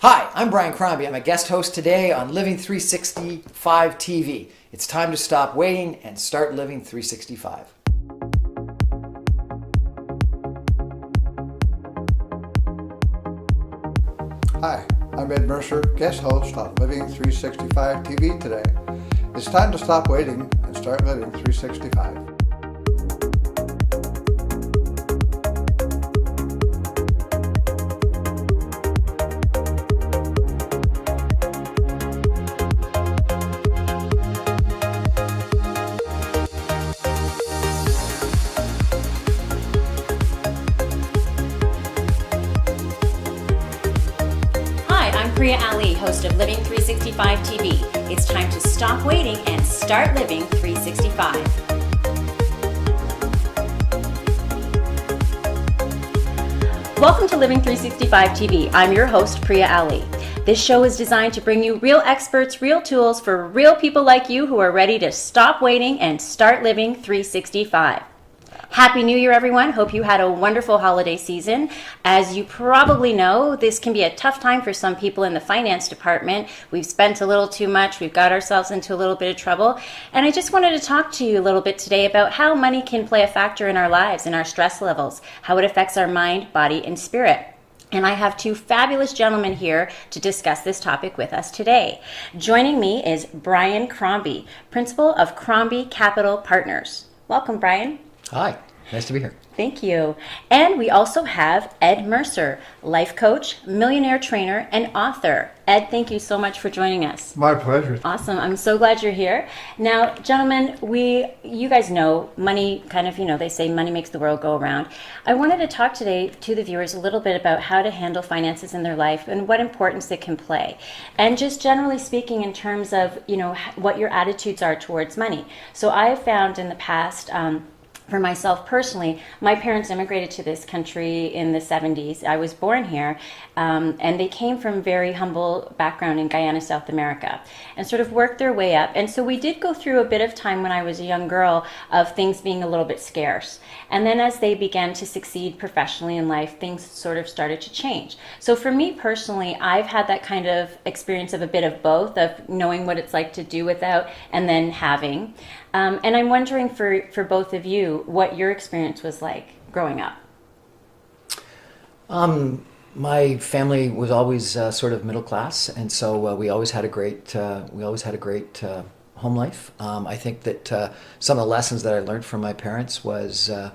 Hi, I'm Brian Crombie. I'm a guest host today on Living 365 TV. It's time to stop waiting and start living 365. Hi, I'm Ed Mercer, guest host on Living 365 TV today. It's time to stop waiting and start living 365. Priya Ali, host of Living 365 TV. It's time to stop waiting and start living 365. Welcome to Living 365 TV. I'm your host, Priya Ali. This show is designed to bring you real experts, real tools for real people like you who are ready to stop waiting and start living 365. Happy New Year, everyone. Hope you had a wonderful holiday season. As you probably know, this can be a tough time for some people in the finance department. We've spent a little too much. We've got ourselves into a little bit of trouble. And I just wanted to talk to you a little bit today about how money can play a factor in our lives and our stress levels, how it affects our mind, body, and spirit. And I have two fabulous gentlemen here to discuss this topic with us today. Joining me is Brian Crombie, principal of Crombie Capital Partners. Welcome, Brian. Hi, nice to be here. Thank you. And we also have Ed Mercer, life coach, millionaire trainer, and author. Ed, thank you so much for joining us. My pleasure. Awesome. I'm so glad you're here. Now, gentlemen, you guys know money they say money makes the world go around. I wanted to talk today to the viewers a little bit about how to handle finances in their life and what importance it can play. And just generally speaking in terms of, what your attitudes are towards money. So I have found in the past, for myself personally, my parents immigrated to this country in the 70s. I was born here, and they came from very humble background in Guyana, South America, and sort of worked their way up. And so we did go through a bit of time when I was a young girl of things being a little bit scarce. And then as they began to succeed professionally in life, things sort of started to change. So for me personally, I've had that kind of experience of a bit of both, of knowing what it's like to do without and then having. And I'm wondering for both of you what your experience was like growing up. My family was always sort of middle class, and so we always had a great home life. I think that some of the lessons that I learned from my parents was to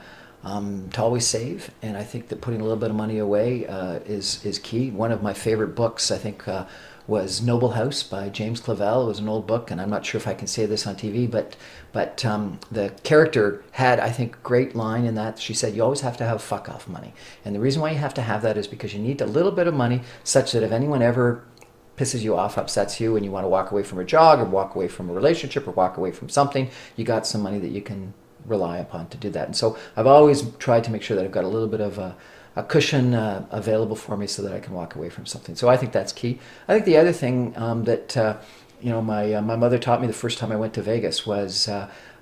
always save, and I think that putting a little bit of money away is key. One of my favorite books, I think, was Noble House by James Clavell. It was an old book, and I'm not sure if I can say this on TV, but the character had, I think, a great line in that. She said, you always have to have fuck-off money. And the reason why you have to have that is because you need a little bit of money such that if anyone ever pisses you off, upsets you, and you want to walk away from a job or walk away from a relationship or walk away from something, you got some money that you can rely upon to do that. And so I've always tried to make sure that I've got a little bit of a cushion available for me so that I can walk away from something. So I think that's key. I think the other thing that my mother taught me the first time I went to Vegas was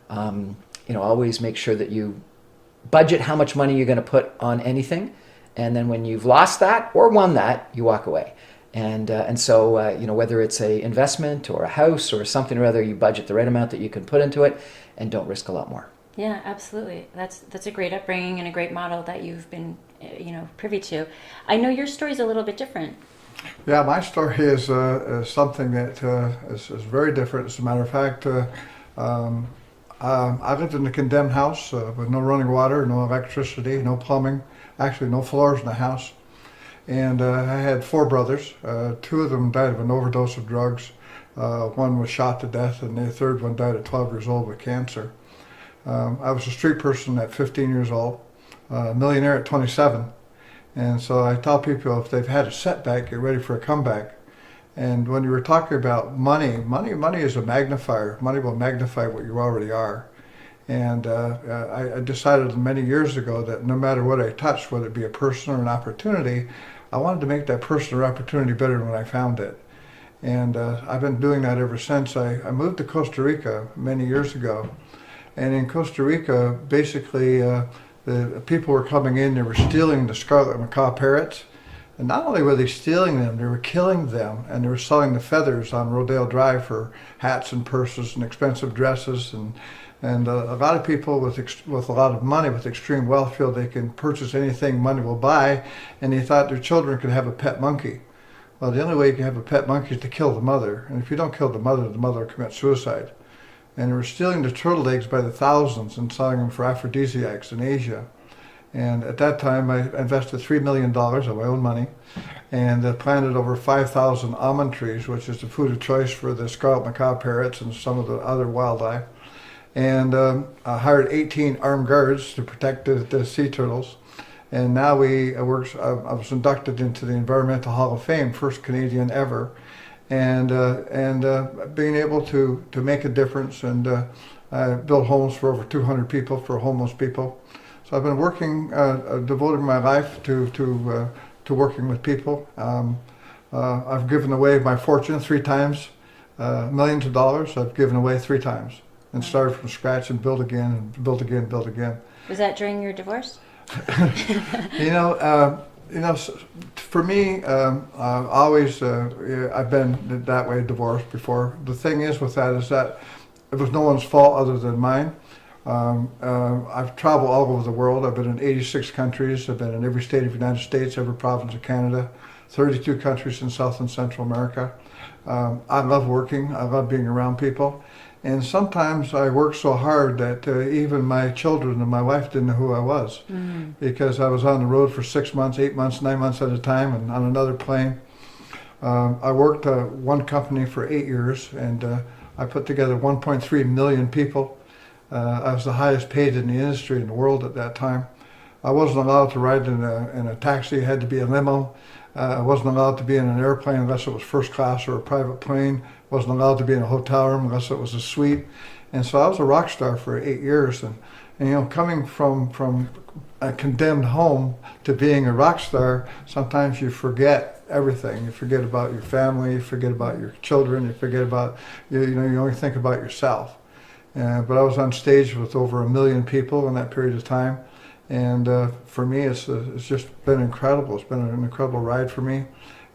always make sure that you budget how much money you're going to put on anything, and then when you've lost that or won that, you walk away. And so whether it's a investment or a house or something or other, you budget the right amount that you can put into it and don't risk a lot more. Yeah, absolutely. That's a great upbringing and a great model that you've been privy to. I know your story's a little bit different. Yeah, my story is something that is very different. As a matter of fact, I lived in a condemned house with no running water, no electricity, no plumbing, actually no floors in the house. And I had four brothers. Two of them died of an overdose of drugs. One was shot to death, and the third one died at 12 years old with cancer. I was a street person at 15 years old, a millionaire at 27. And so I tell people if they've had a setback, get ready for a comeback. And when you were talking about money is a magnifier. Money will magnify what you already are. And I decided many years ago that no matter what I touched, whether it be a person or an opportunity, I wanted to make that person or opportunity better than when I found it. And I've been doing that ever since. I moved to Costa Rica many years ago. And in Costa Rica, basically, the people were coming in, they were stealing the scarlet macaw parrots. And not only were they stealing them, they were killing them, and they were selling the feathers on Rodale Drive for hats and purses and expensive dresses. And a lot of people with a lot of money, with extreme wealth, feel they can purchase anything money will buy, and they thought their children could have a pet monkey. Well, the only way you can have a pet monkey is to kill the mother, and if you don't kill the mother will commit suicide. And they were stealing the turtle eggs by the thousands and selling them for aphrodisiacs in Asia. And at that time, I invested $3 million of my own money and planted over 5,000 almond trees, which is the food of choice for the scarlet macaw parrots and some of the other wildlife. And I hired 18 armed guards to protect the sea turtles. And now I was inducted into the Environmental Hall of Fame, first Canadian ever. And being able to make a difference and build homes for over 200 people, for homeless people. So I've been working, devoting my life to working with people. I've given away my fortune 3 times, millions of dollars I've given away 3 times, and started from scratch and build again and build again, build again. Was that during your divorce? For me, I've been that way, divorced before. The thing is with that is that it was no one's fault other than mine. I've traveled all over the world. I've been in 86 countries. I've been in every state of the United States, every province of Canada, 32 countries in South and Central America. I love working. I love being around people. And sometimes I work so hard that even my children and my wife didn't know who I was, because I was on the road for 6 months, 8 months, 9 months at a time, and on another plane. I worked one company for 8 years, and I put together 1.3 million people. I was the highest paid in the industry in the world at that time. I wasn't allowed to ride in a taxi. It had to be a limo. I wasn't allowed to be in an airplane unless it was first class or a private plane. Wasn't allowed to be in a hotel room unless it was a suite. And so I was a rock star for 8 years. And coming from a condemned home to being a rock star, sometimes you forget everything. You forget about your family, you forget about your children, you forget about, you only think about yourself. But I was on stage with over 1 million people in that period of time. And for me, it's just been incredible. It's been an incredible ride for me.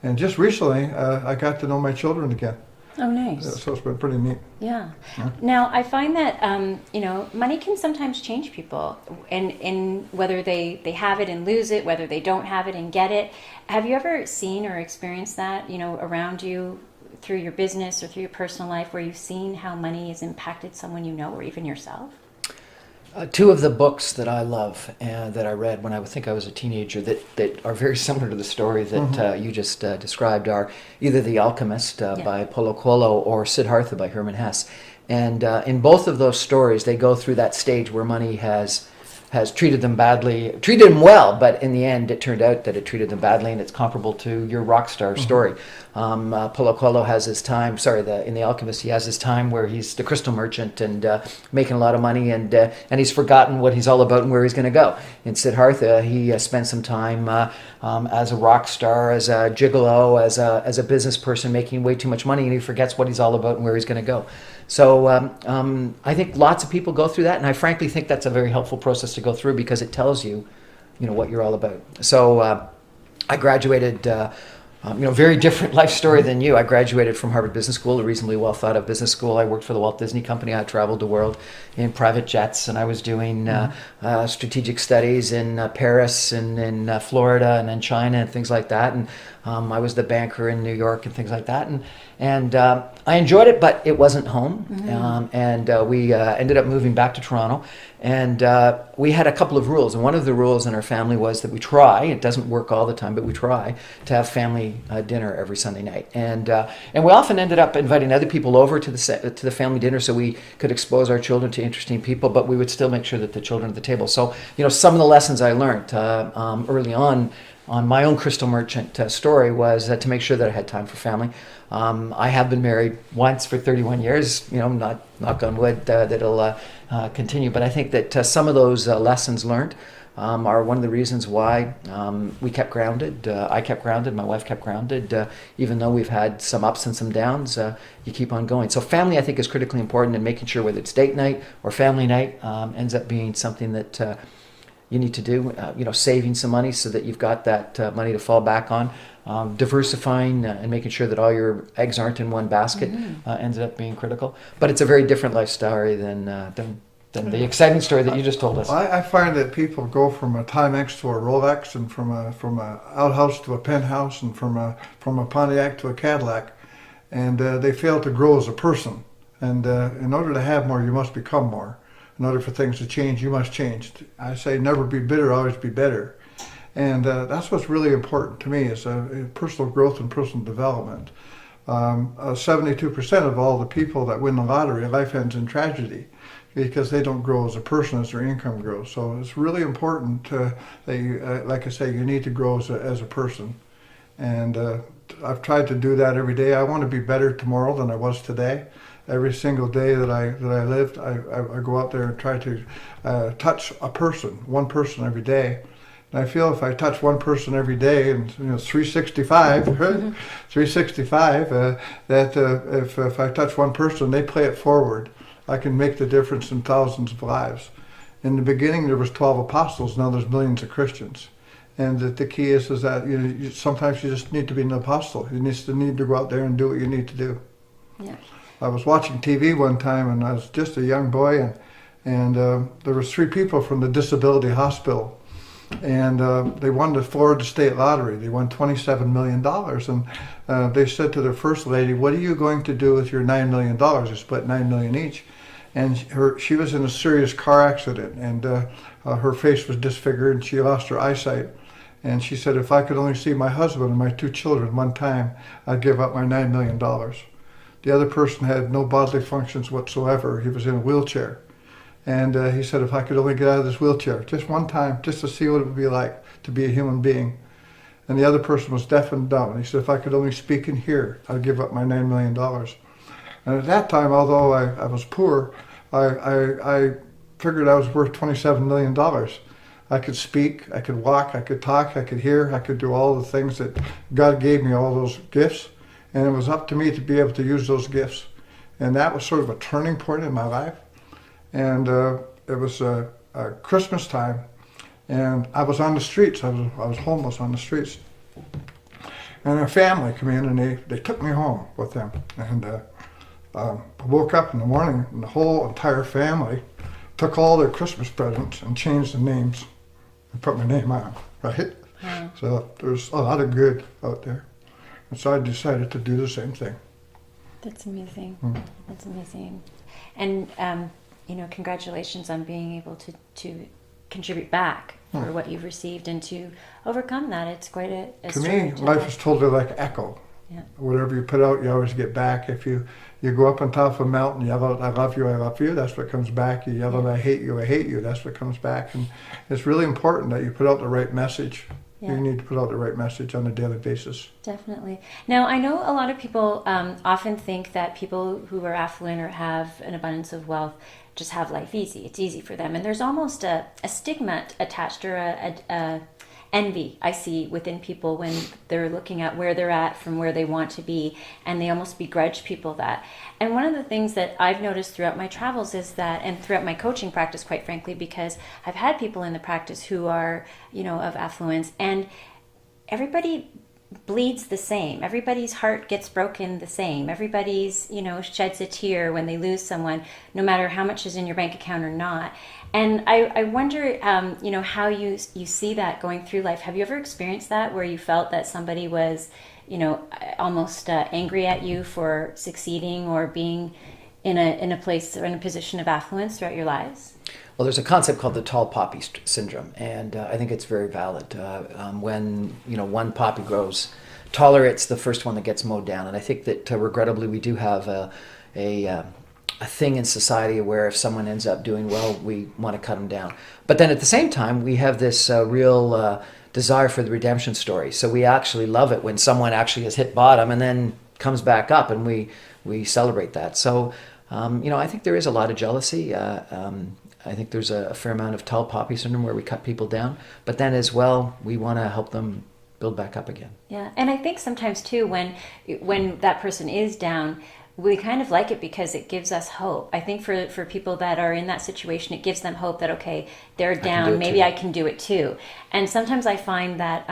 And just recently, I got to know my children again. Oh, nice. So it's been pretty neat. Yeah. Now, I find that, money can sometimes change people in whether they have it and lose it, whether they don't have it and get it. Have you ever seen or experienced that, around you through your business or through your personal life, where you've seen how money has impacted someone you know or even yourself? 2 of the books that I love and that I read when I think I was a teenager that are very similar to the story that you just described are either The Alchemist by Paulo Coelho or Siddhartha by Hermann Hesse. And in both of those stories, they go through that stage where money has treated them badly, treated them well, but in the end it turned out that it treated them badly, and it's comparable to your rock star story. Paulo Coelho has his time, in The Alchemist he has his time where he's the crystal merchant and making a lot of money, and he's forgotten what he's all about and where he's going to go. In Siddhartha, he spent some time as a rock star, as a gigolo, as a business person making way too much money, and he forgets what he's all about and where he's going to go. So I think lots of people go through that, and I frankly think that's a very helpful process to go through because it tells you, what you're all about. So I graduated, very different life story than you. I graduated from Harvard Business School, a reasonably well thought of business school. I worked for the Walt Disney Company. I traveled the world in private jets, and I was doing strategic studies in Paris and in Florida and in China and things like that. And I was the banker in New York and things like that. And I enjoyed it, but it wasn't home. We ended up moving back to Toronto. And we had a couple of rules. And one of the rules in our family was that we try, it doesn't work all the time, but we try to have family dinner every Sunday night. And we often ended up inviting other people over to the family dinner so we could expose our children to interesting people, but we would still make sure that the children at the table. So, some of the lessons I learned early on my own crystal merchant story was to make sure that I had time for family. I have been married once for 31 years, not knock on wood that it'll continue, but I think that some of those lessons learned are one of the reasons why we kept grounded. I kept grounded, my wife kept grounded. Even though we've had some ups and some downs, you keep on going. So family, I think, is critically important, and making sure whether it's date night or family night ends up being something that you need to do. Saving some money so that you've got that money to fall back on. Diversifying and making sure that all your eggs aren't in one basket ends up being critical. But it's a very different life story than the exciting story that you just told us. I find that people go from a Timex to a Rolex, and from a outhouse to a penthouse, and from a Pontiac to a Cadillac, and they fail to grow as a person. And in order to have more, you must become more. In order for things to change, you must change. I say never be bitter, always be better. And that's what's really important to me, is personal growth and personal development. 72% of all the people that win the lottery, life ends in tragedy, because they don't grow as a person as their income grows. So it's really important that you, like I say, you need to grow as a person. And I've tried to do that every day. I want to be better tomorrow than I was today. Every single day that I lived, I go out there and try to touch a person, one person every day. And I feel if I touch one person every day, and 365, 365, that if I touch one person, they play it forward. I can make the difference in thousands of lives. In the beginning, there was 12 apostles. Now there's millions of Christians. And the key is that sometimes you just need to be an apostle. You need to go out there and do what you need to do. Yeah. I was watching TV one time, and I was just a young boy, and there was 3 people from the disability hospital, and they won the Florida State Lottery. They won $27 million, and they said to their first lady, "What are you going to do with your $9 million?" They split $9 million each. And she was in a serious car accident, and her face was disfigured, and she lost her eyesight. And she said, "If I could only see my husband and my 2 children one time, I'd give up my $9 million. The other person had no bodily functions whatsoever. He was in a wheelchair. And he said, "If I could only get out of this wheelchair just one time, just to see what it would be like to be a human being." And the other person was deaf and dumb. And he said, "If I could only speak and hear, I'd give up my $9 million. And at that time, although I was poor, I figured I was worth $27 million. I could speak, I could walk, I could talk, I could hear, I could do all the things that God gave me, all those gifts. And it was up to me to be able to use those gifts. And that was sort of a turning point in my life. And it was Christmas time, and I was on the streets. I was homeless on the streets. And a family came in, and they took me home with them. And I woke up in the morning, and the whole entire family took all their Christmas presents and changed the names and put my name on, right? Wow. So there's a lot of good out there. And so I decided to do the same thing. That's amazing. That's amazing. And, congratulations on being able to contribute back for what you've received and to overcome that. It's quite a To story me, to life tell. is totally like echo. Yeah. Whatever you put out, you always get back. If you go up on top of a mountain, yell out, "I love you, I love you," that's what comes back. You yell out, "I hate you," that's what comes back. And it's really important that you put out the right message. Yeah. You need to put out the right message on a daily basis. Definitely. Now, I know a lot of people often think that people who are affluent or have an abundance of wealth just have life easy. It's easy for them. And there's almost a stigma attached, or a envy I see within people when they're looking at where they're at from where they want to be, and they almost begrudge people that. And one of the things that I've noticed throughout my travels is that, and throughout my coaching practice, quite frankly, because I've had people in the practice who are, of affluence, and everybody bleeds the same. Everybody's heart gets broken the same. Everybody's, sheds a tear when they lose someone, no matter how much is in your bank account or not. And I wonder, how you see that going through life. Have you ever experienced that, where you felt that somebody was, almost angry at you for succeeding or being in a place or in a position of affluence throughout your lives? Well, there's a concept called the tall poppy syndrome, and I think it's very valid. When one poppy grows taller, it's the first one that gets mowed down. And I think that regrettably we do have a thing in society where if someone ends up doing well, we want to cut them down. But then at the same time, we have this real desire for the redemption story. So we actually love it when someone actually has hit bottom and then comes back up, and we celebrate that. So I think there is a lot of jealousy. I think there's a fair amount of tall poppy syndrome where we cut people down, but then as well, we want to help them build back up again. Yeah, and I think sometimes too, when that person is down, we kind of like it because it gives us hope. I think for people that are in that situation, it gives them hope that, okay, they're down, maybe I can do it too. And sometimes I find that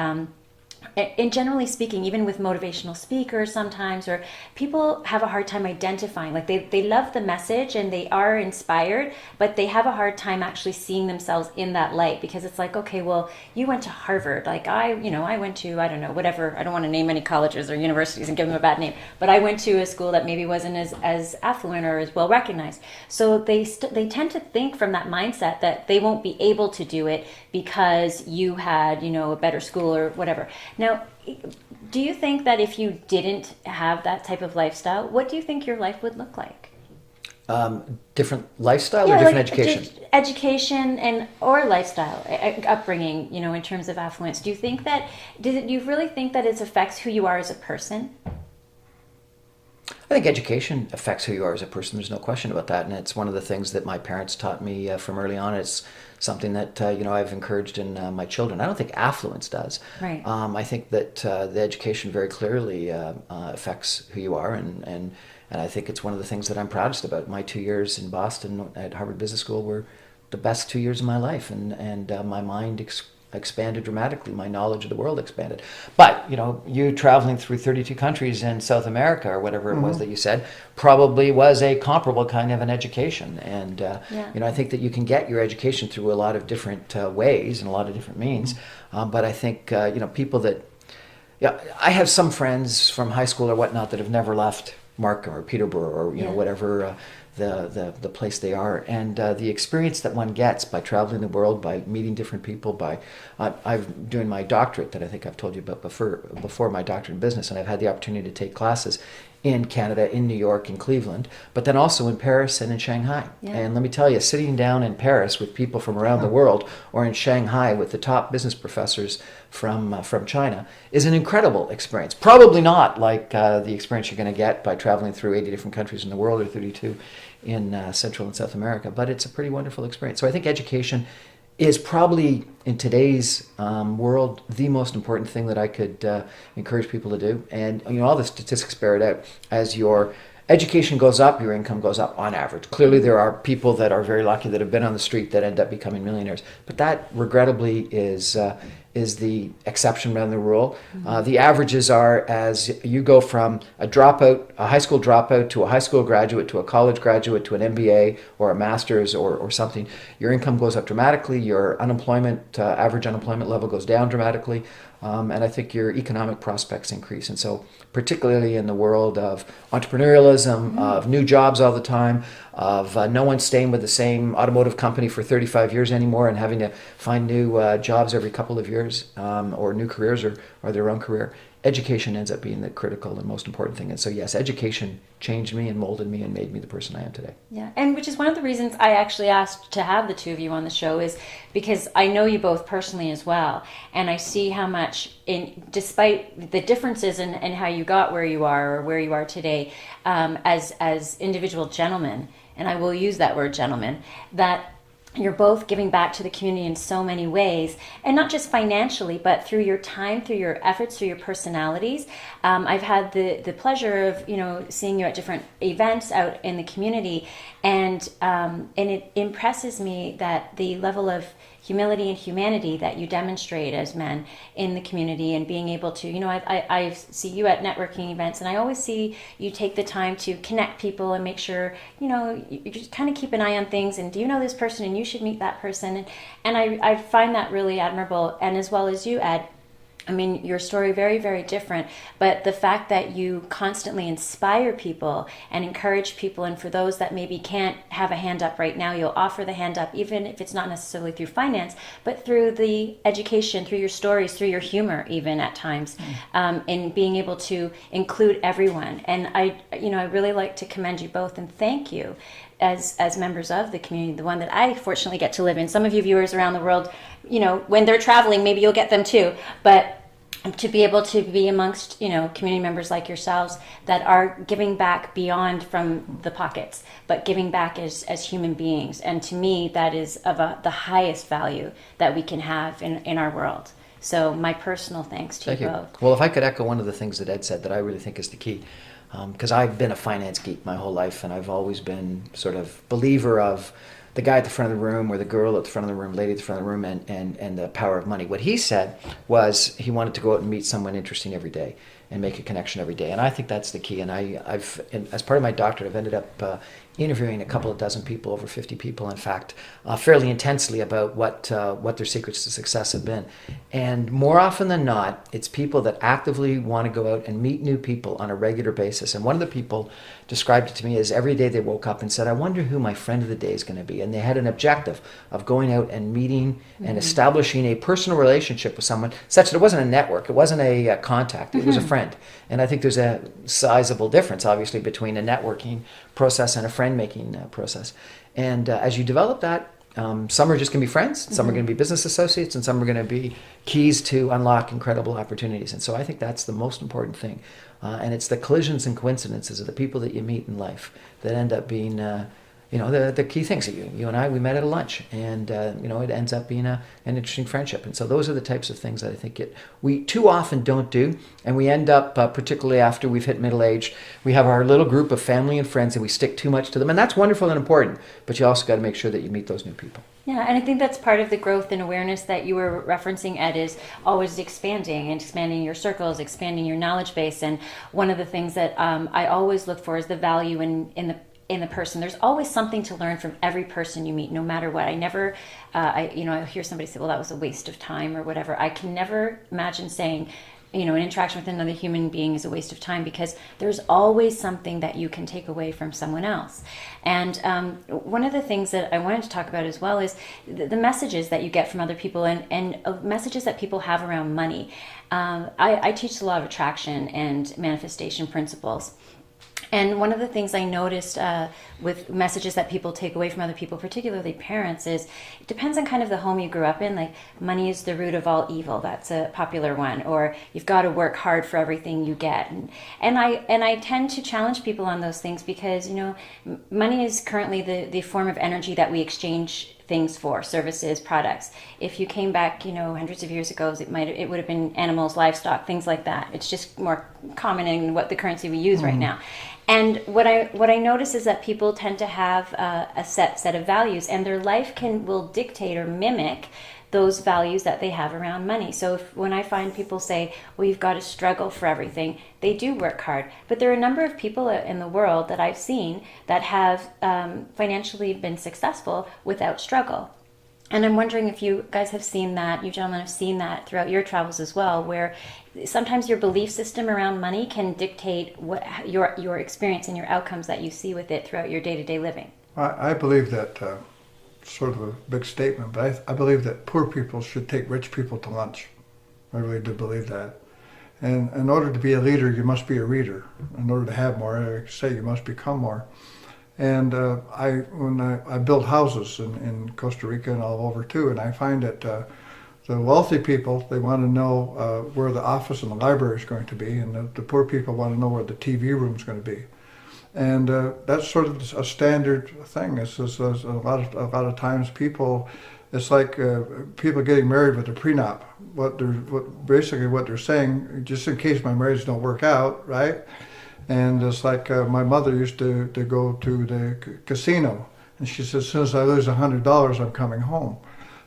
and generally speaking, even with motivational speakers sometimes, or people have a hard time identifying, like they love the message and they are inspired, but they have a hard time actually seeing themselves in that light, because it's like, okay, well, you went to Harvard, like I went to, I don't know, whatever, I don't want to name any colleges or universities and give them a bad name, but I went to a school that maybe wasn't as affluent or as well recognized. So they tend to think from that mindset that they won't be able to do it because you had, a better school or whatever. Now, do you think that if you didn't have that type of lifestyle, what do you think your life would look like? Different lifestyle or different education? Education or lifestyle, upbringing, in terms of affluence. Do you think that, do you really think that it affects who you are as a person? I think education affects who you are as a person. There's no question about that, and it's one of the things that my parents taught me from early on. It's something that I've encouraged in my children. I don't think affluence does. Right. I think that the education very clearly affects who you are, and I think it's one of the things that I'm proudest about. My 2 years in Boston at Harvard Business School were the best 2 years of my life, and my mind expanded dramatically. My knowledge of the world expanded. But, you traveling through 32 countries in South America or whatever it was that you said probably was a comparable kind of an education. And, I think that you can get your education through a lot of different ways and a lot of different means. But I think, people that, I have some friends from high school or whatnot that have never left Markham or Peterborough or, whatever the place they are, and the experience that one gets by traveling the world, by meeting different people, by I'm doing my doctorate that I think I've told you about before my doctorate in business, and I've had the opportunity to take classes in Canada, in New York, in Cleveland, but then also in Paris and in Shanghai. Yeah. And let me tell you, sitting down in Paris with people from around the world, or in Shanghai with the top business professors from China, is an incredible experience. Probably not like the experience you're going to get by traveling through 80 different countries in the world, or 32 in Central and South America, but it's a pretty wonderful experience. So I think education is probably, in today's world, the most important thing that I could encourage people to do. And all the statistics bear it out. As your education goes up, your income goes up on average. Clearly there are people that are very lucky that have been on the street that end up becoming millionaires, but that regrettably is the exception rather than the rule. The averages are, as you go from a high school dropout, to a high school graduate, to a college graduate, to an MBA or a master's or something, your income goes up dramatically, your average unemployment level goes down dramatically, and I think your economic prospects increase. And so particularly in the world of entrepreneurialism, of new jobs all the time, of no one staying with the same automotive company for 35 years anymore and having to find new jobs every couple of years, or new careers or their own career, education ends up being the critical and most important thing. And so yes, education changed me and molded me and made me the person I am today. Yeah, and which is one of the reasons I actually asked to have the two of you on the show, is because I know you both personally as well, and I see how much, despite the differences in how you got where you are or where you are today, as individual gentlemen, and I will use that word gentlemen, that you're both giving back to the community in so many ways, and not just financially, but through your time, through your efforts, through your personalities. I've had the pleasure of seeing you at different events out in the community, and it impresses me that the level of humility and humanity that you demonstrate as men in the community, and being able to, I see you at networking events, and I always see you take the time to connect people and make sure, you just kind of keep an eye on things, and do you know this person, and you should meet that person. And I find that really admirable, and as well as you, Ed. I mean, your story very, very different, but the fact that you constantly inspire people and encourage people, and for those that maybe can't have a hand up right now, you'll offer the hand up, even if it's not necessarily through finance, but through the education, through your stories, through your humor, even at times, in being able to include everyone. And I really like to commend you both and thank you as members of the community, the one that I fortunately get to live in. Some of you viewers around the world, when they're traveling, maybe you'll get them too. But to be able to be amongst, community members like yourselves that are giving back beyond from the pockets, but giving back as human beings. And to me, that is of the highest value that we can have in our world. So my personal thanks to you both. Well, if I could echo one of the things that Ed said that I really think is the key. because I've been a finance geek my whole life, and I've always been sort of believer of the guy at the front of the room or the girl at the front of the room, lady at the front of the room, and the power of money. What he said was he wanted to go out and meet someone interesting every day and make a connection every day. And I think that's the key. And as part of my doctorate, I've ended up interviewing a couple of dozen people, over 50 people, in fact, fairly intensely about what their secrets to success have been. And more often than not, it's people that actively want to go out and meet new people on a regular basis. And one of the people described it to me as every day they woke up and said, I wonder who my friend of the day is going to be. And they had an objective of going out and meeting and establishing a personal relationship with someone such that it wasn't a network, it wasn't a contact, it was a friend. And I think there's a sizable difference, obviously, between a networking process and a friend-making process. And as you develop that, some are just going to be friends, some are going to be business associates, and some are going to be keys to unlock incredible opportunities. And so I think that's the most important thing. And it's the collisions and coincidences of the people that you meet in life that end up being the key things. You and I, we met at a lunch, and it ends up being an interesting friendship. And so those are the types of things that I think we too often don't do, and we end up, particularly after we've hit middle age, we have our little group of family and friends, and we stick too much to them, and that's wonderful and important. But you also got to make sure that you meet those new people. Yeah, and I think that's part of the growth and awareness that you were referencing, Ed, is always expanding your circles, expanding your knowledge base. And one of the things that I always look for is the value in the person. There's always something to learn from every person you meet, no matter what. I never, I hear somebody say, well, that was a waste of time or whatever. I can never imagine saying, an interaction with another human being is a waste of time, because there's always something that you can take away from someone else. And one of the things that I wanted to talk about as well is the messages that you get from other people, and messages that people have around money. I teach the law of attraction and manifestation principles. And one of the things I noticed with messages that people take away from other people, particularly parents, is it depends on kind of the home you grew up in. Like, money is the root of all evil. That's a popular one. Or you've got to work hard for everything you get. And I tend to challenge people on those things, because money is currently the form of energy that we exchange things for, services, products. If you came back, hundreds of years ago, it would have been animals, livestock, things like that. It's just more common in what the currency we use right now. And what I notice is that people tend to have a set of values, and their life will dictate or mimic those values that they have around money. So when I find people say, well, you've got to struggle for everything, they do work hard. But there are a number of people in the world that I've seen that have financially been successful without struggle. And I'm wondering if you guys have seen that, you gentlemen have seen that throughout your travels as well, where sometimes your belief system around money can dictate what your experience and your outcomes that you see with it throughout your day-to-day living. I believe that, sort of a big statement, but I believe that poor people should take rich people to lunch. I really do believe that. And in order to be a leader, you must be a reader. In order to have more, I say you must become more. And when I build houses in Costa Rica and all over too, and I find that the wealthy people, they want to know where the office and the library is going to be, and the poor people want to know where the TV room is going to be. And that's sort of a standard thing. It's just, a lot of times people, it's like people getting married with a prenup. Basically what they're saying, just in case my marriage don't work out, right? And it's like my mother used to go to the casino, and she said, as soon as I lose $100, I'm coming home.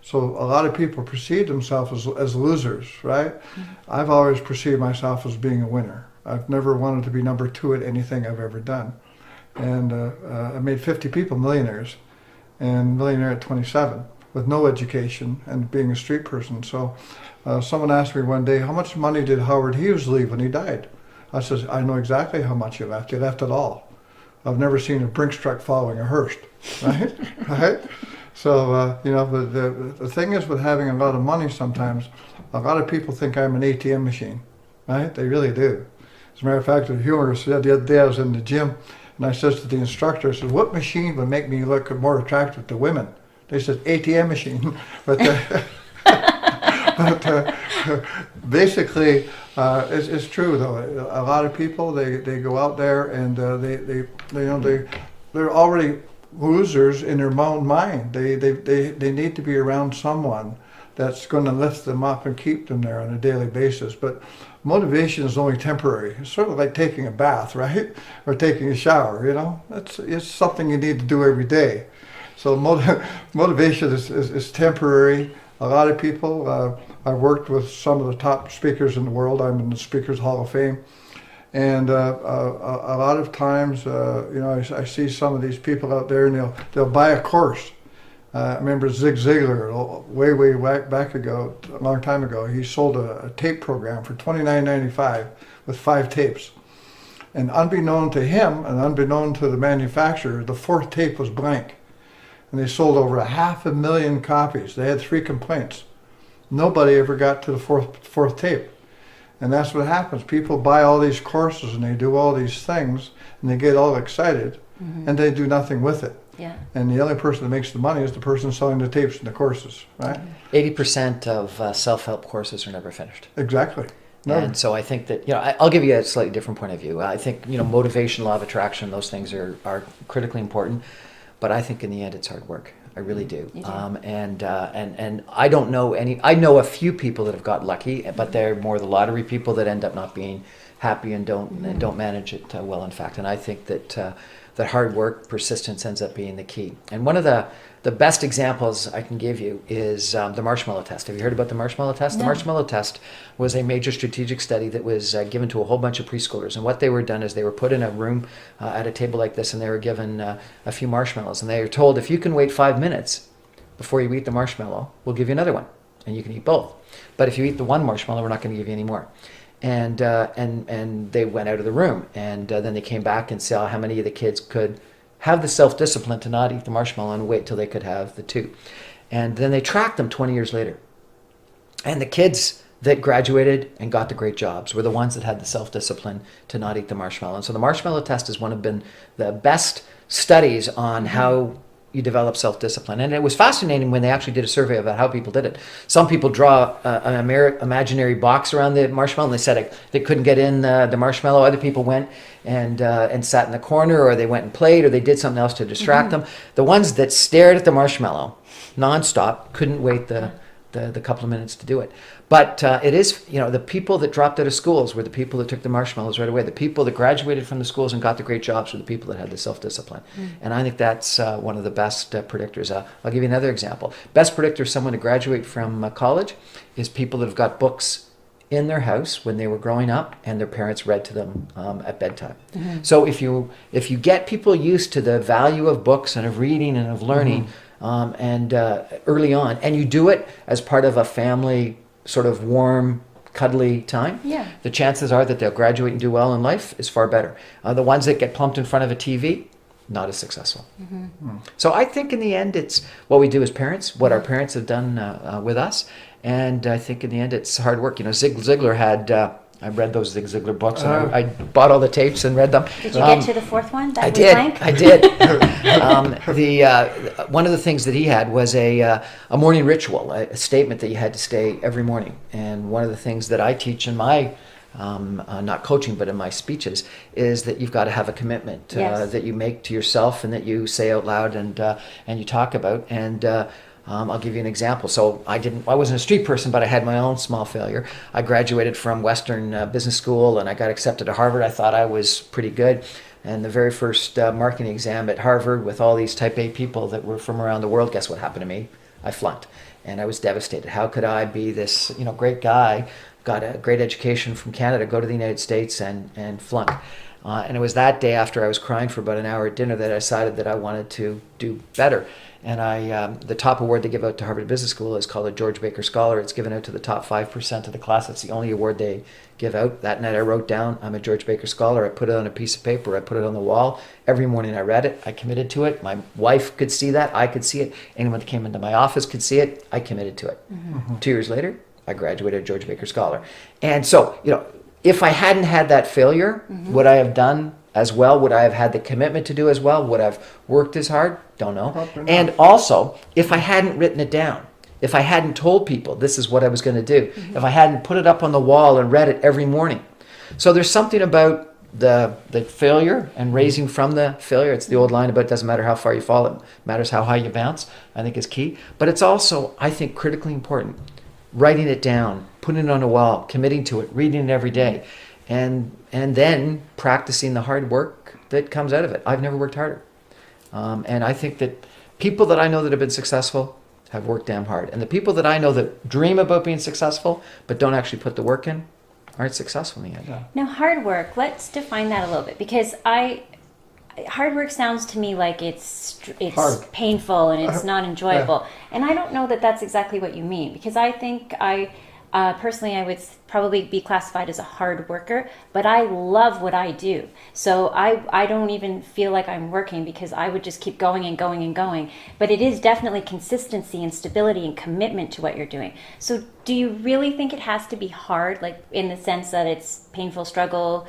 So a lot of people perceive themselves as losers, right? Mm-hmm. I've always perceived myself as being a winner. I've never wanted to be number 2 at anything I've ever done. And I made 50 people millionaires, and millionaire at 27, with no education and being a street person. So someone asked me one day, how much money did Howard Hughes leave when he died? I said, I know exactly how much he left. He left it all. I've never seen a Brinks truck following a hearse, right? Right? So, the thing is with having a lot of money sometimes, a lot of people think I'm an ATM machine, right? They really do. As a matter of fact, the humorist said the other day I was in the gym, and I said to the instructor, I said, what machine would make me look more attractive to women? They said, ATM machine. But basically, it's true though. A lot of people they go out there and they're already losers in their own mind. They need to be around someone that's going to lift them up and keep them there on a daily basis. But motivation is only temporary. It's sort of like taking a bath, right? Or taking a shower, you know? It's something you need to do every day. So motivation is temporary. A lot of people, I've worked with some of the top speakers in the world. I'm in the Speakers Hall of Fame. And a lot of times, you know, I see some of these people out there, and they'll buy a course. I remember Zig Ziglar, way back ago, a long time ago. He sold a tape program for $29.95 with 5 tapes. And unbeknown to him and unbeknown to the manufacturer, the 4th tape was blank. And they sold over 500,000 copies. They had 3 complaints. Nobody ever got to the fourth tape. And that's what happens. People buy all these courses and they do all these things and they get all excited and they do nothing with it. Yeah. And the only person that makes the money is the person selling the tapes and the courses, right? 80% of self-help courses are never finished. Exactly. Never. And so I think that, you know, I'll give you a slightly different point of view. I think, you know, motivation, law of attraction, those things are critically important. But I think in the end it's hard work. I really do. You do. And I don't know I know a few people that have got lucky, but they're more the lottery people that end up not being happy and don't manage it well, in fact. And I think that that hard work, persistence ends up being the key. And one of the best examples I can give you is the marshmallow test. Have you heard about the marshmallow test? No. The marshmallow test was a major strategic study that was given to a whole bunch of preschoolers. And what they were done is they were put in a room at a table like this, and they were given a few marshmallows. And they were told, if you can wait 5 minutes before you eat the marshmallow, we'll give you another one, and you can eat both. But if you eat the one marshmallow, we're not going to give you any more. And they went out of the room, and then they came back and saw how many of the kids could have the self-discipline to not eat the marshmallow and wait till they could have the 2. And then they tracked them 20 years later. And the kids that graduated and got the great jobs were the ones that had the self-discipline to not eat the marshmallow. And so the marshmallow test is been the best studies on how you develop self-discipline. And it was fascinating when they actually did a survey about how people did it. Some people draw an imaginary box around the marshmallow, and they said they couldn't get in the marshmallow. Other people went and sat in the corner, or they went and played, or they did something else to distract them. The ones that stared at the marshmallow nonstop couldn't wait the couple of minutes to do it. But it is, you know, the people that dropped out of schools were the people that took the marshmallows right away. The people that graduated from the schools and got the great jobs were the people that had the self-discipline. And I think that's one of the best predictors. I'll give you another example. Best predictor of someone to graduate from college is people that have got books in their house when they were growing up and their parents read to them at bedtime. So if you get people used to the value of books and of reading and of learning early on, and you do it as part of a family sort of warm, cuddly time, the chances are that they'll graduate and do well in life is far better. The ones that get plumped in front of a TV, not as successful. So I think in the end it's what we do as parents, what our parents have done with us, and I think in the end it's hard work. You know, Zig Ziglar had, I read those Zig Ziglar books, and I bought all the tapes and read them. Did you get to the 4th one? That I was did. blank? I did. One of the things that he had was a morning ritual, a statement that you had to say every morning. And one of the things that I teach in my not coaching, but in my speeches, is that you've got to have a commitment that you make to yourself and that you say out loud and you talk about. And I'll give you an example. So I wasn't a street person, but I had my own small failure. I graduated from Western Business School and I got accepted to Harvard. I thought I was pretty good. And the very first marketing exam at Harvard with all these type A people that were from around the world, guess what happened to me? I flunked. And I was devastated. How could I be this, great guy, got a great education from Canada, go to the United States and flunk? And it was that day after I was crying for about an hour at dinner that I decided that I wanted to do better. And the top award they give out to Harvard Business School is called a George Baker Scholar. It's given out to the top 5% of the class. It's the only award they give out. That night I wrote down, I'm a George Baker Scholar. I put it on a piece of paper. I put it on the wall. Every morning I read it. I committed to it. My wife could see that. I could see it. Anyone that came into my office could see it. I committed to it. 2 years later, I graduated George Baker Scholar. And so, if I hadn't had that failure, would I have done as well? Would I have had the commitment to do as well? Would I have worked as hard? Don't know. And also, if I hadn't written it down, if I hadn't told people this is what I was going to do, if I hadn't put it up on the wall and read it every morning. So there's something about the failure and raising from the failure. It's the old line about it doesn't matter how far you fall, it matters how high you bounce, I think is key. But it's also, I think, critically important. Writing it down, putting it on a wall, committing to it, reading it every day, and then practicing the hard work that comes out of it. I've never worked harder. And I think that people that I know that have been successful have worked damn hard. And the people that I know that dream about being successful but don't actually put the work in aren't successful in the end. Yeah. Now, hard work, let's define that a little bit, because hard work sounds to me like it's Hard. painful and it's not enjoyable. And I don't know that that's exactly what you mean, because I think personally, I would probably be classified as a hard worker, but I love what I do. So I don't even feel like I'm working, because I would just keep going and going and going. But it is definitely consistency and stability and commitment to what you're doing. So do you really think it has to be hard, like in the sense that it's painful struggle?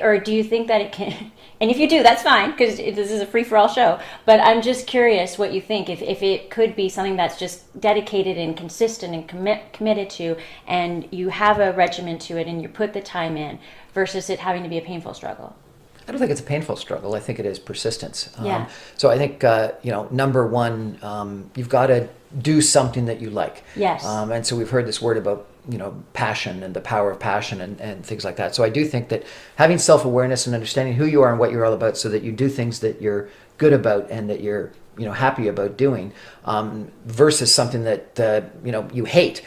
Or do you think that it can, and if you do, that's fine, because this is a free-for-all show, but I'm just curious what you think, if it could be something that's just dedicated and consistent and committed to, and you have a regimen to it and you put the time in, versus it having to be a painful struggle. I don't think it's a painful struggle. I think it is persistence. Yeah. So I think, number one, you've got to do something that you like. Yes. And so we've heard this word about, passion and the power of passion and things like that. So I do think that having self-awareness and understanding who you are and what you're all about, so that you do things that you're good about and that you're happy about doing, versus something that you hate.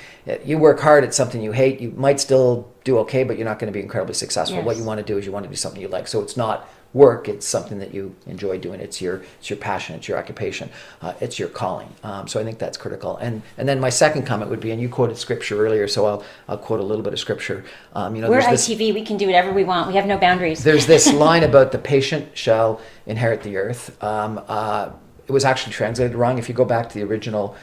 You work hard at something you hate, you might still do okay, but you're not going to be incredibly successful. Yes. What you want to do is you want to do something you like. So it's not work, it's something that you enjoy doing. It's your passion, it's your occupation, it's your calling. So I think that's critical. And then my second comment would be, and you quoted scripture earlier, so I'll quote a little bit of scripture. We're ITV, we can do whatever we want. We have no boundaries. There's this line about the patient shall inherit the earth. It was actually translated wrong. If you go back to the original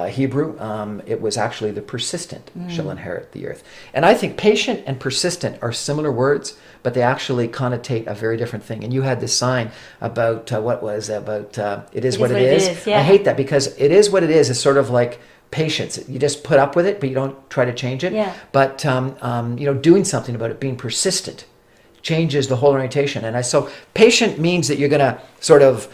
Hebrew, it was actually the persistent shall inherit the earth. And I think patient and persistent are similar words, but they actually connotate a very different thing. And you had this sign about it is what it is. Yeah. I hate that, because it is what it is sort of like patience. You just put up with it, but you don't try to change it. Yeah. But doing something about it, being persistent, changes the whole orientation. And so patient means that you're going to sort of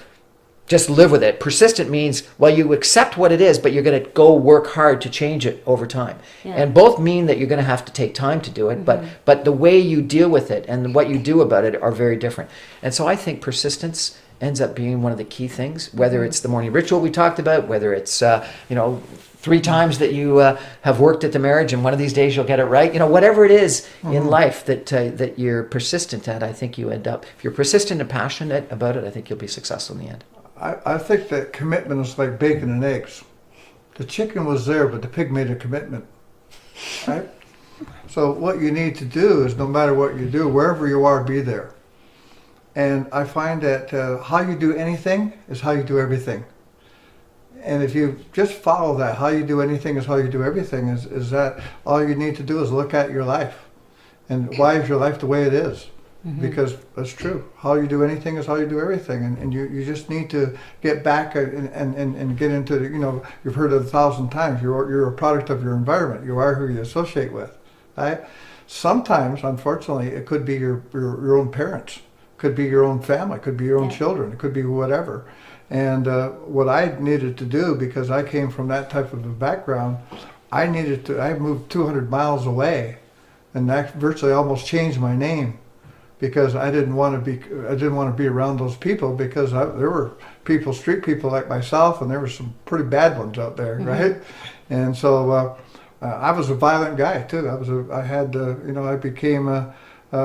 just live with it. Persistent means, well, you accept what it is, but you're going to go work hard to change it over time. Yeah. And both mean that you're going to have to take time to do it, but the way you deal with it and what you do about it are very different. And so I think persistence ends up being one of the key things, whether it's the morning ritual we talked about, whether it's 3 times that you have worked at the marriage and one of these days you'll get it right. Whatever it is in life that you're persistent at, I think you end up, if you're persistent and passionate about it, I think you'll be successful in the end. I think that commitment is like bacon and eggs. The chicken was there, but the pig made a commitment, right? So what you need to do is, no matter what you do, wherever you are, be there. And I find that how you do anything is how you do everything. And if you just follow that, how you do anything is how you do everything, is that all you need to do is look at your life. And why is your life the way it is? Because that's true. How you do anything is how you do everything. And you just need to get back and get into, you've heard it 1,000 times, you're a product of your environment. You are who you associate with, right? Sometimes, unfortunately, it could be your own parents, could be your own family, could be your own children, it could be whatever. And what I needed to do, because I came from that type of a background, I moved 200 miles away, and that virtually almost changed my name, because I didn't want to be around those people, because there were street people like myself, and there were some pretty bad ones out there, right? And so I was a violent guy too. I became.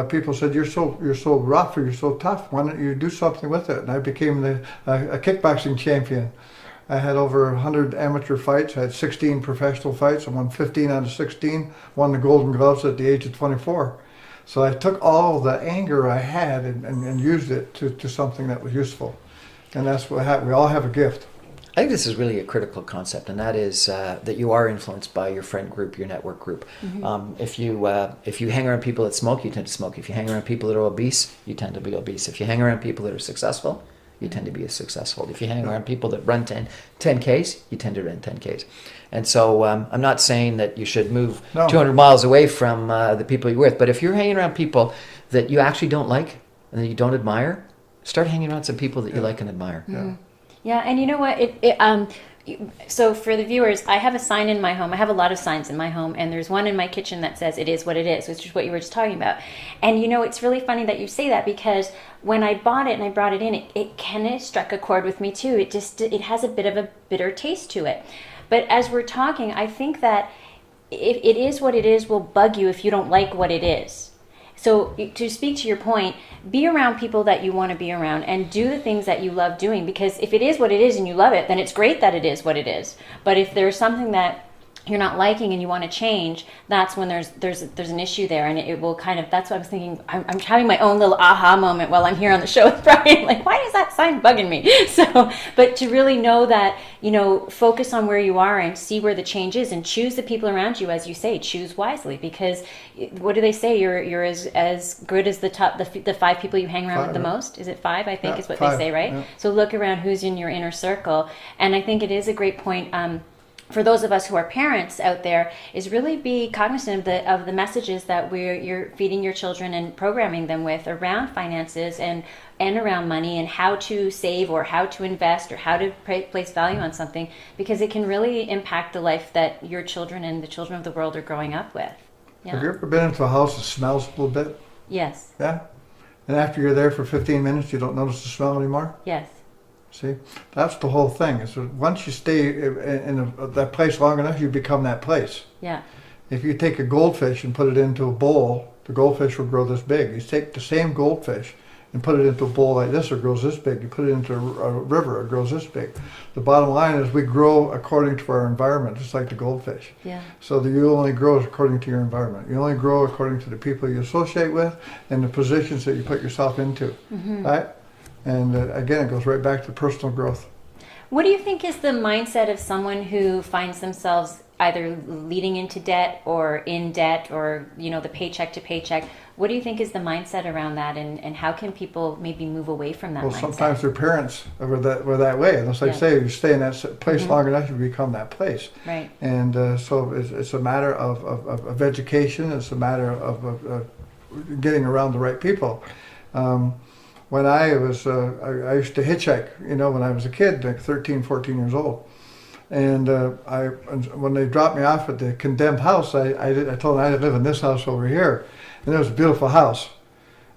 People said, you're so rough, or you're so tough. Why don't you do something with it? And I became a kickboxing champion. I had over 100 amateur fights. I had 16 professional fights. I won 15 out of 16. Won the Golden Gloves at the age of 24. So I took all the anger I had and used it to something that was useful. And that's what happened. We all have a gift. I think this is really a critical concept, and that is that you are influenced by your friend group, your network group. If you hang around people that smoke, you tend to smoke. If you hang around people that are obese, you tend to be obese. If you hang around people that are successful, you tend to be successful. If you hang around people that run 10Ks, you tend to run 10Ks. And so I'm not saying that you should move 200 miles away from the people you're with, but if you're hanging around people that you actually don't like and that you don't admire, start hanging around some people that you like and admire. Yeah, and you know what? So for the viewers, I have a sign in my home. I have a lot of signs in my home, and there's one in my kitchen that says "It is what it is," which is what you were just talking about. And you know, it's really funny that you say that, because when I bought it and I brought it in, it kind of struck a chord with me too. It has a bit of a bitter taste to it. But as we're talking, I think that if it is what it is will bug you if you don't like what it is. So to speak to your point, be around people that you want to be around and do the things that you love doing, because if it is what it is and you love it, then it's great that it is what it is. But if there's something that you're not liking and you want to change, that's when there's an issue there, and it will kind of, that's what I was thinking. I'm having my own little aha moment while I'm here on the show with Brian, like, why is that sign bugging me? So, but to really know that, you know, focus on where you are and see where the change is, and choose the people around you, as you say, choose wisely, because what do they say? You're as good as the 5 people you hang around with the most. Is it 5? I think is what 5, they say, right? Yeah. So look around who's in your inner circle, and I think it is a great point. For those of us who are parents out there, is really be cognizant of the messages that you're feeding your children and programming them with around finances and around money, and how to save or how to invest or how to place value on something, because it can really impact the life that your children and the children of the world are growing up with. Yeah. Have you ever been into a house that smells a little bit? Yes. Yeah? And after you're there for 15 minutes, you don't notice the smell anymore? Yes. See, that's the whole thing. Is that once you stay in that place long enough, you become that place. Yeah. If you take a goldfish and put it into a bowl, the goldfish will grow this big. You take the same goldfish and put it into a bowl like this, it grows this big. You put it into a river, it grows this big. The bottom line is we grow according to our environment, just like the goldfish. Yeah. So that you only grow according to your environment. You only grow according to the people you associate with and the positions that you put yourself into, right? And again, it goes right back to personal growth. What do you think is the mindset of someone who finds themselves either leading into debt or in debt, or, you know, the paycheck to paycheck? What do you think is the mindset around that, and how can people maybe move away from that mindset? Well, sometimes their parents were that way. And as I say, you stay in that place long enough, you become that place. Right. And so it's a matter of education. It's a matter of getting around the right people. When I was, I used to hitchhike, you know, when I was a kid, like 13, 14 years old. And when they dropped me off at the condemned house, I told them I live in this house over here. And it was a beautiful house.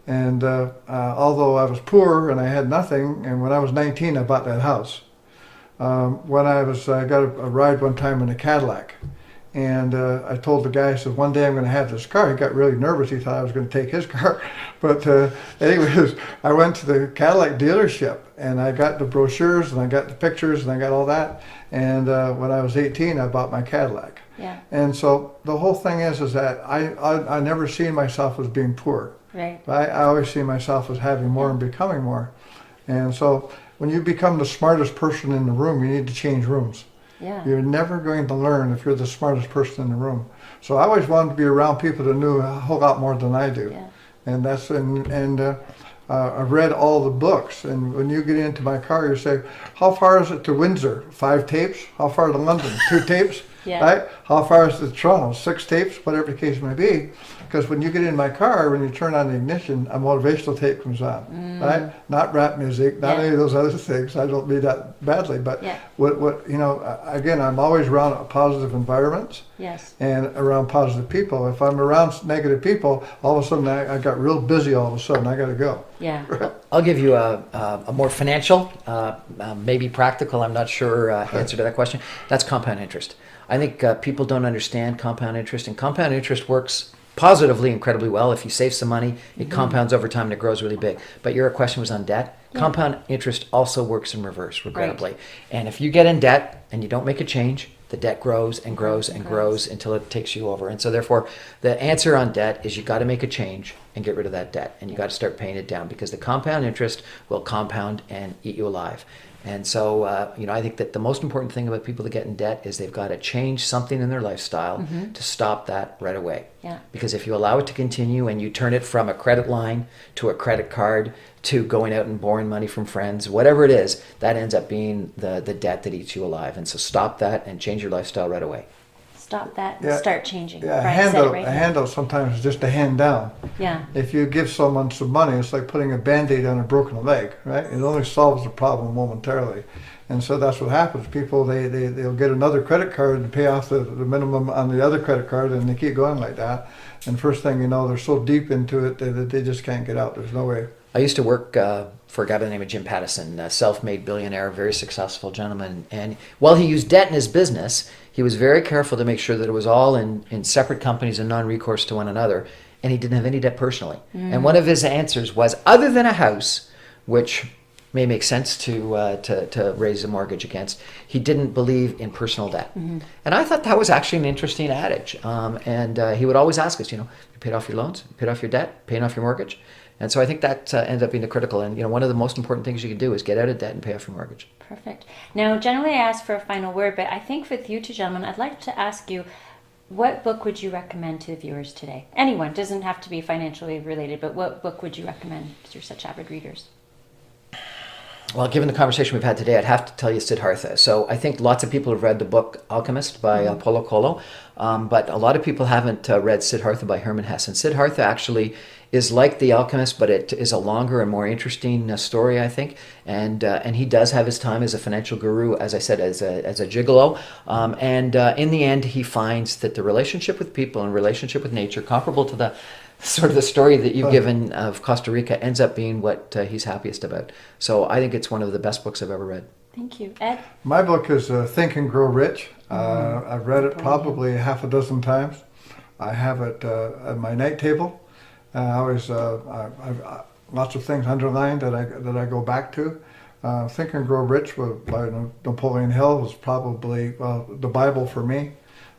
And although I was poor and I had nothing, and when I was 19, I bought that house. I got a ride one time in a Cadillac. And I told the guy, I said, one day I'm going to have this car. He got really nervous. He thought I was going to take his car. But anyways, I went to the Cadillac dealership, and I got the brochures, and I got the pictures, and I got all that. And when I was 18, I bought my Cadillac. Yeah. And so the whole thing is that I never seen myself as being poor. Right. I always see myself as having more and becoming more. And so when you become the smartest person in the room, you need to change rooms. Yeah. You're never going to learn if you're the smartest person in the room. So I always wanted to be around people that knew a whole lot more than I do. Yeah. And I've read all the books. And when you get into my car, you say, how far is it to Windsor? 5 tapes? How far to London? 2 tapes? Yeah. Right? How far is it to Toronto? 6 tapes? Whatever the case may be. Because when you get in my car, when you turn on the ignition, a motivational tape comes on, right? Not rap music, not any of those other things. I don't mean that badly, but what you know, again, I'm always around positive environments. Yes. And around positive people. If I'm around negative people, all of a sudden I got real busy. All of a sudden I got to go. Yeah. I'll give you a more financial, maybe practical, I'm not sure, answer to that question. That's compound interest. I think people don't understand compound interest, and compound interest works positively incredibly well. If you save some money, it compounds over time and it grows really big. But your question was on debt. Yeah. Compound interest also works in reverse, regrettably. Right. And if you get in debt and you don't make a change, the debt grows and grows and grows until it takes you over. And so therefore, the answer on debt is you got to make a change and get rid of that debt. And you got to start paying it down, because the compound interest will compound and eat you alive. And so, I think that the most important thing about people that get in debt is they've got to change something in their lifestyle to stop that right away. Yeah. Because if you allow it to continue and you turn it from a credit line to a credit card to going out and borrowing money from friends, whatever it is, that ends up being the debt that eats you alive. And so stop that and change your lifestyle right away. Stop that and Yeah. start changing. Yeah, Brian said it right a now. handout sometimes is just a hand down. Yeah. If you give someone some money, it's like putting a Band-Aid on a broken leg, right? It only solves the problem momentarily. And so that's what happens. People, they'll get another credit card to pay off the minimum on the other credit card, and they keep going like that. And first thing you know, they're so deep into it that they just can't get out. There's no way. I used to work for a guy by the name of Jim Pattison, a self-made billionaire, very successful gentleman. And while he used debt in his business, he was very careful to make sure that it was all in separate companies and non-recourse to one another. And he didn't have any debt personally. And one of his answers was, other than a house, which may make sense to raise a mortgage against, he didn't believe in personal debt. And I thought that was actually an interesting adage. And he would always ask us, you paid off your loans, you paid off your debt, paying off your mortgage. And so I think that ends up being the critical. And one of the most important things you can do is get out of debt and pay off your mortgage. Perfect. Now, generally I ask for a final word, but I think with you two gentlemen, I'd like to ask you, what book would you recommend to the viewers today? Anyone, doesn't have to be financially related, but what book would you recommend to such avid readers? Well, given the conversation we've had today, I'd have to tell you Siddhartha. So I think lots of people have read the book Alchemist by Paulo Coelho, but a lot of people haven't read Siddhartha by Hermann Hesse. And Siddhartha actually is like The Alchemist, but it is a longer and more interesting story, I think. And he does have his time as a financial guru, as I said, as a gigolo. And in the end, he finds that the relationship with people and relationship with nature, comparable to the sort of the story that you've given of Costa Rica, ends up being what he's happiest about. So I think it's one of the best books I've ever read. Thank you. Ed? My book is Think and Grow Rich. I've read it probably half a dozen times. I have it at my night table. I always I've lots of things underlined that I go back to. Think and Grow Rich by Napoleon Hill was probably the Bible for me.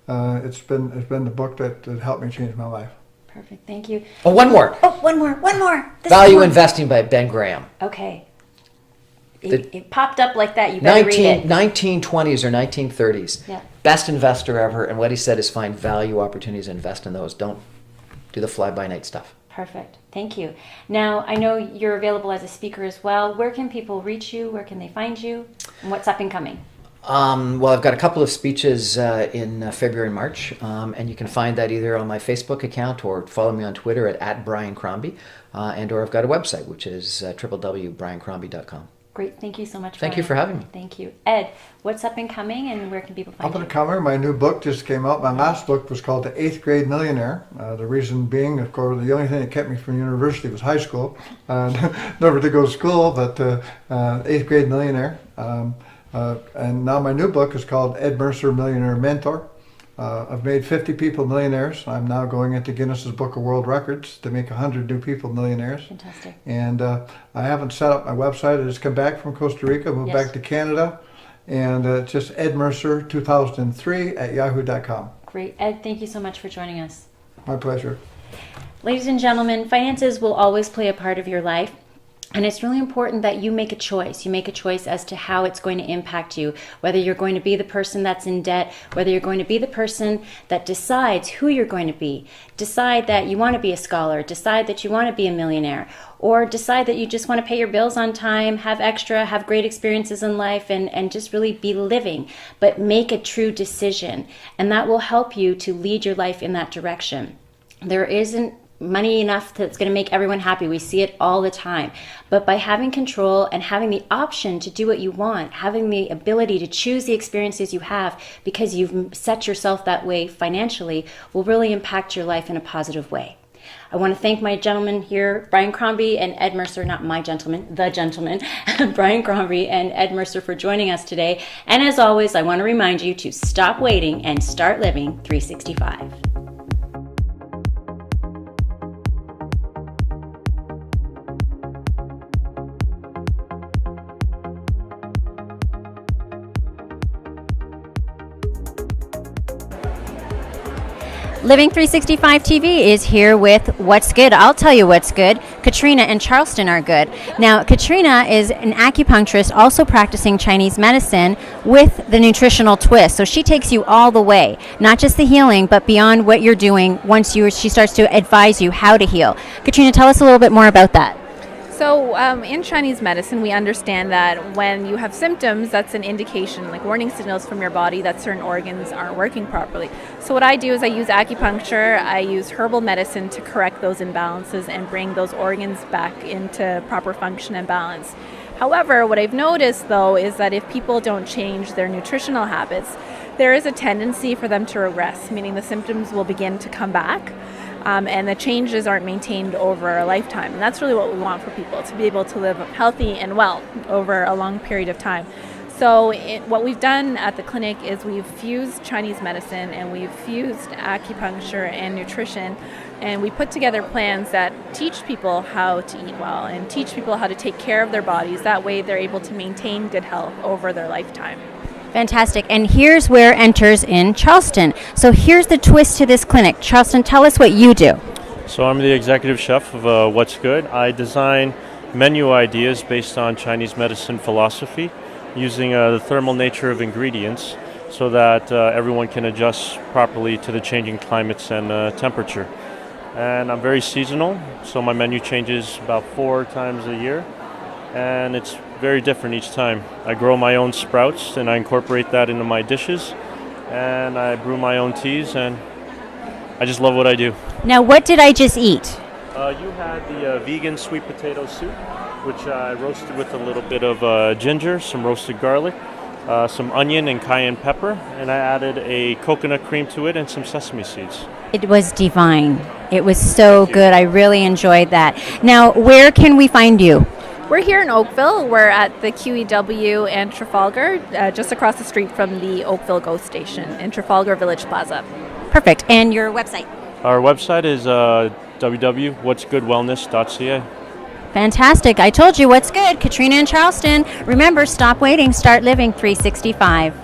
It's been the book that helped me change my life. Perfect. Thank you. Oh, one more. Oh, one more. This Value is one. Investing by Ben Graham. Okay. It popped up like that. You better read it. 1920s or 1930s. Yeah. Best investor ever. And what he said is find value opportunities and invest in those. Don't do the fly-by-night stuff. Perfect. Thank you. Now, I know you're available as a speaker as well. Where can people reach you? Where can they find you? And what's up and coming? Well, I've got a couple of speeches in February and March, and you can find that either on my Facebook account or follow me on Twitter at Brian Crombie, and or I've got a website, which is www.briancrombie.com. Great. Thank you so much. Thank you for having me. Thank you. Ed, what's up and coming, and where can people find Up you? and coming, my new book just came out. My last book was called The 8th Grade Millionaire. The reason being, of course, the only thing that kept me from university was high school. Never to go to school, but 8th Grade Millionaire. And now my new book is called Ed Mercer, Millionaire Mentor. I've made 50 people millionaires. I'm now going into Guinness's Book of World Records to make 100 new people millionaires. Fantastic. And I haven't set up my website. I just come back from Costa Rica, moved Yes. back to Canada, and it's just Ed Mercer 2003 at yahoo.com. Great. Ed, thank you so much for joining us. My pleasure. Ladies and gentlemen, finances will always play a part of your life. And it's really important that you make a choice. You make a choice as to how it's going to impact you, whether you're going to be the person that's in debt, whether you're going to be the person that decides who you're going to be. Decide that you want to be a scholar, decide that you want to be a millionaire, or decide that you just want to pay your bills on time, have extra, have great experiences in life, and just really be living. But make a true decision, and that will help you to lead your life in that direction. There isn't money enough that's going to make everyone happy. We see it all the time. But by having control and having the option to do what you want, having the ability to choose the experiences you have because you've set yourself that way financially, will really impact your life in a positive way. I want to thank my gentlemen here, Brian Crombie and Ed Mercer, not my gentleman, the gentleman, Brian Crombie and Ed Mercer for joining us today. And as always, I want to remind you to stop waiting and start living 365. Living 365 TV is here with What's Good. I'll tell you what's good. Katrina and Charleston are good. Now, Katrina is an acupuncturist also practicing Chinese medicine with the nutritional twist. So she takes you all the way, not just the healing, but beyond what you're doing once she starts to advise you how to heal. Katrina, tell us a little bit more about that. So in Chinese medicine, we understand that when you have symptoms, that's an indication, like warning signals from your body that certain organs aren't working properly. So what I do is I use acupuncture, I use herbal medicine to correct those imbalances and bring those organs back into proper function and balance. However, what I've noticed though is that if people don't change their nutritional habits, there is a tendency for them to regress, meaning the symptoms will begin to come back. And the changes aren't maintained over a lifetime. And that's really what we want for people, to be able to live healthy and well over a long period of time. So what we've done at the clinic is we've fused Chinese medicine and we've fused acupuncture and nutrition, and we put together plans that teach people how to eat well and teach people how to take care of their bodies. That way they're able to maintain good health over their lifetime. Fantastic. And here's where enters in Charleston. So here's the twist to this clinic. Charleston, tell us what you do. So I'm the executive chef of What's Good. I design menu ideas based on Chinese medicine philosophy using the thermal nature of ingredients so that everyone can adjust properly to the changing climates and temperature. And I'm very seasonal, so my menu changes about 4 times a year, and it's very different each time. I grow my own sprouts and I incorporate that into my dishes, and I brew my own teas, and I just love what I do. Now, what did I just eat? You had the vegan sweet potato soup, which I roasted with a little bit of ginger, some roasted garlic, some onion and cayenne pepper, and I added a coconut cream to it and some sesame seeds. It was divine. It was so good. I really enjoyed that. Now, where can we find you? We're here in Oakville. We're at the QEW and Trafalgar, just across the street from the Oakville GO station in Trafalgar Village Plaza. Perfect. And your website? Our website is www.whatsgoodwellness.ca. Fantastic. I told you what's good. Katrina and Charleston. Remember, stop waiting, start living 365.